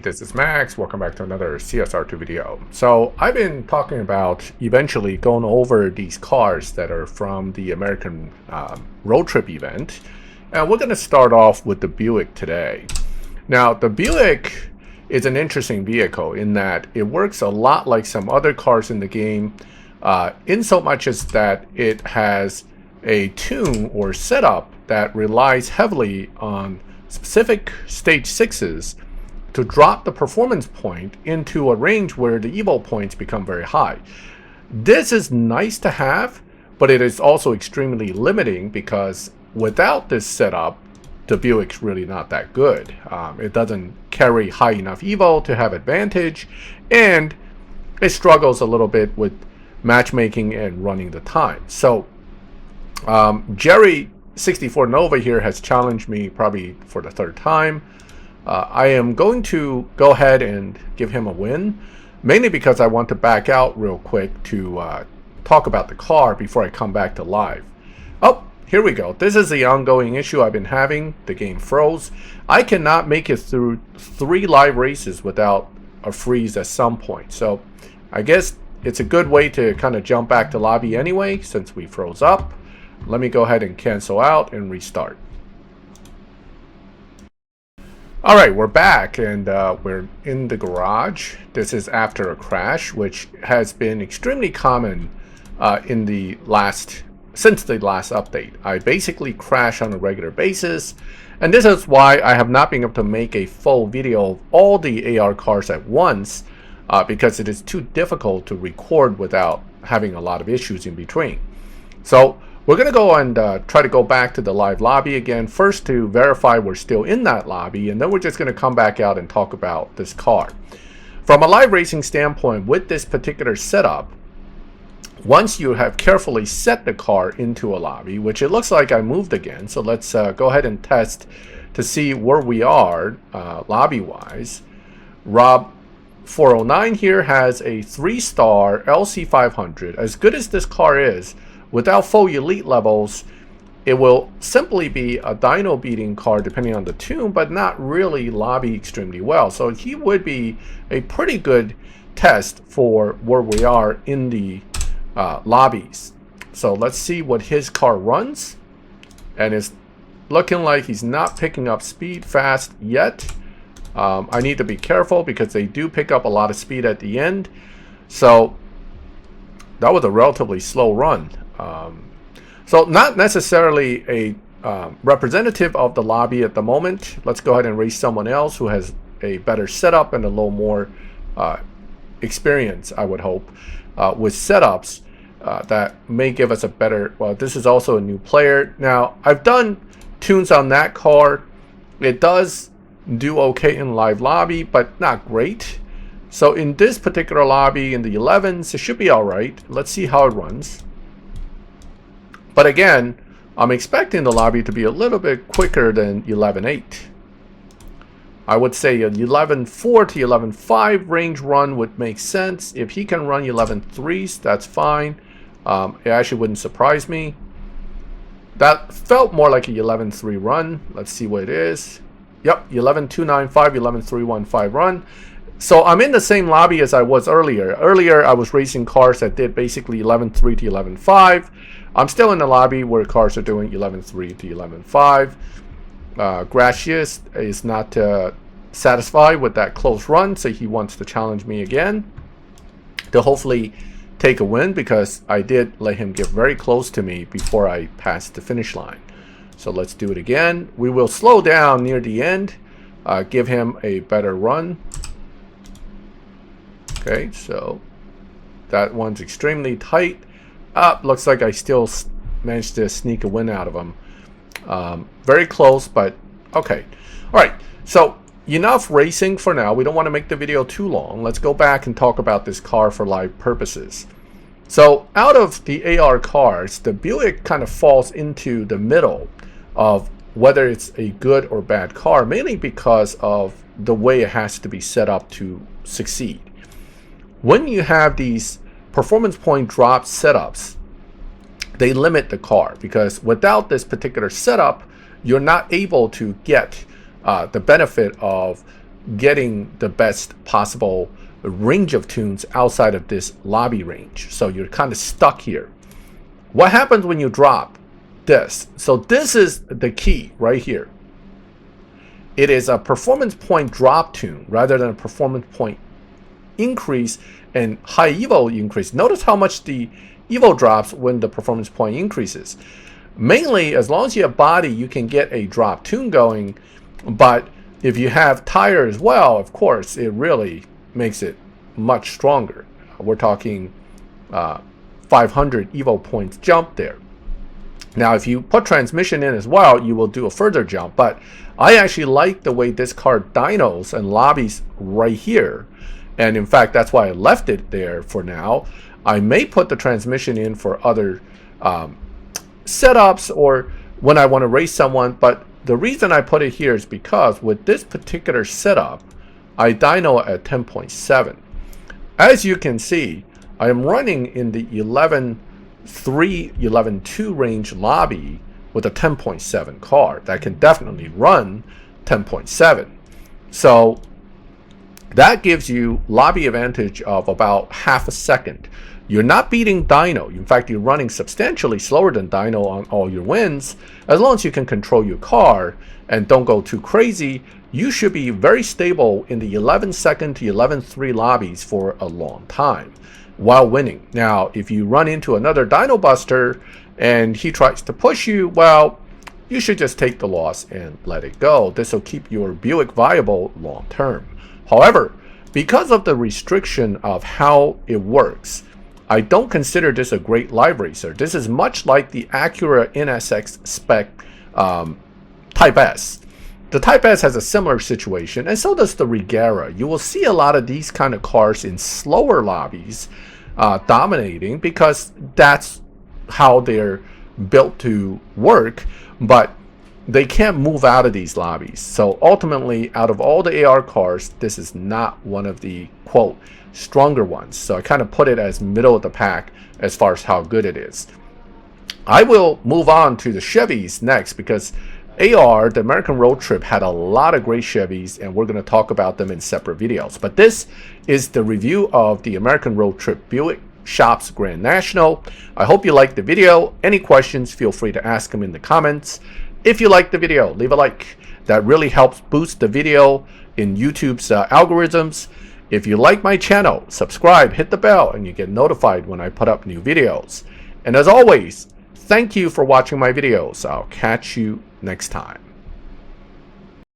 This is Max. Welcome back to another CSR2 video. So I've been talking about eventually going over these cars that are from the American road trip event. And we're going to start off with the Buick today. Now the Buick is an interesting vehicle in that it works a lot like some other cars in the game, in so much as that it has a tune or setup that relies heavily on specific stage 6s to drop the performance point into a range where the evo points become very high. This is nice to have, but it is also extremely limiting because without this setup, the Buick's really not that good. It doesn't carry high enough evo to have advantage, and it struggles a little bit with matchmaking and running the time. So Jerry 64 Nova here has challenged me probably for the third time. I am going to go ahead and give him a win, mainly because I want to back out real quick to talk about the car before I come back to live. Oh, here we go. This is the ongoing issue I've been having. The game froze. I cannot make it through 3 live races without a freeze at some point. So I guess it's a good way to kind of jump back to lobby anyway, since we froze up. Let me go ahead and cancel out and restart. Alright, we're back and we're in the garage. This is after a crash, which has been extremely common since the last update. I basically crash on a regular basis, and this is why I have not been able to make a full video of all the AR cars at once, because it is too difficult to record without having a lot of issues in between. So we're going to go and try to go back to the live lobby again, first to verify we're still in that lobby, and then we're just going to come back out and talk about this car. From a live racing standpoint, with this particular setup, once you have carefully set the car into a lobby, which it looks like I moved again, so let's go ahead and test to see where we are lobby-wise. Rob 409 here has a 3-star LC500. As good as this car is, without full elite levels, it will simply be a dyno beating car depending on the tune, but not really lobby extremely well. So he would be a pretty good test for where we are in the lobbies. So let's see what his car runs, and it's looking like he's not picking up speed fast yet. I need to be careful because they do pick up a lot of speed at the end. So that was a relatively slow run. So not necessarily a representative of the lobby at the moment. Let's go ahead and race someone else who has a better setup and a little more experience, I would hope, with setups that may give us a better... Well, this is also a new player. Now, I've done tunes on that car. It does do okay in live lobby, but not great. So in this particular lobby, in the 11s, it should be alright. Let's see how it runs. But again, I'm expecting the lobby to be a little bit quicker than 11.8. I would say an 11.4 to 11.5 range run would make sense. If he can run 11.3s, that's fine. It actually wouldn't surprise me. That felt more like a 11.3 run. Let's see what it is. Yep, 11.295, 11.315 run. So I'm in the same lobby as I was earlier. Earlier, I was racing cars that did basically 11.3 to 11.5. I'm still in the lobby where cars are doing 11.3 to 11.5. Gracious is not satisfied with that close run, so he wants to challenge me again to hopefully take a win, because I did let him get very close to me before I passed the finish line. So let's do it again. We will slow down near the end, give him a better run. Okay, so that one's extremely tight. Looks like I still managed to sneak a win out of him. Very close, but okay. All right, so enough racing for now. We don't want to make the video too long. Let's go back and talk about this car for live purposes. So out of the AR cars, the Buick kind of falls into the middle of whether it's a good or bad car, mainly because of the way it has to be set up to succeed. When you have these performance point drop setups, they limit the car, because without this particular setup, you're not able to get the benefit of getting the best possible range of tunes outside of this lobby range. So you're kind of stuck here. What happens when you drop this? So this is the key right here. It is a performance point drop tune rather than a performance point increase and high evo increase. Notice how much the evo drops when the performance point increases. Mainly, as long as you have body, you can get a drop tune going, but if you have tire as well, of course, it really makes it much stronger. We're talking 500 evo points jump there. Now, if you put transmission in as well, you will do a further jump, but I actually like the way this car dynos and lobbies right here. And in fact, that's why I left it there for now. I may put the transmission in for other setups or when I want to race someone, but the reason I put it here is because with this particular setup, I dyno at 10.7. As you can see, I am running in the 11.3, 11.2 range lobby with a 10.7 car that can definitely run 10.7. So that gives you lobby advantage of about half a second. You're not beating dyno. In fact, you're running substantially slower than dyno on all your wins. As long as you can control your car and don't go too crazy, you should be very stable in the 11-second to 11.3 lobbies for a long time while winning. Now, if you run into another dyno buster and he tries to push you, well, you should just take the loss and let it go. This will keep your Buick viable long term. However, because of the restriction of how it works, I don't consider this a great live racer. This is much like the Acura NSX spec Type S. The Type S has a similar situation, and so does the Regera. You will see a lot of these kind of cars in slower lobbies dominating because that's how they're built to work, but they can't move out of these lobbies. So ultimately, out of all the AR cars, this is not one of the, quote, stronger ones. So I kind of put it as middle of the pack as far as how good it is. I will move on to the Chevys next because AR, the American Road Trip, had a lot of great Chevys, and we're going to talk about them in separate videos. But this is the review of the American Road Trip Buick Shops Grand National. I hope you liked the video. Any questions, feel free to ask them in the comments. If you liked the video, leave a like. That really helps boost the video in YouTube's algorithms. If you like my channel, subscribe, hit the bell, and you get notified when I put up new videos. And as always, thank you for watching my videos. I'll catch you next time.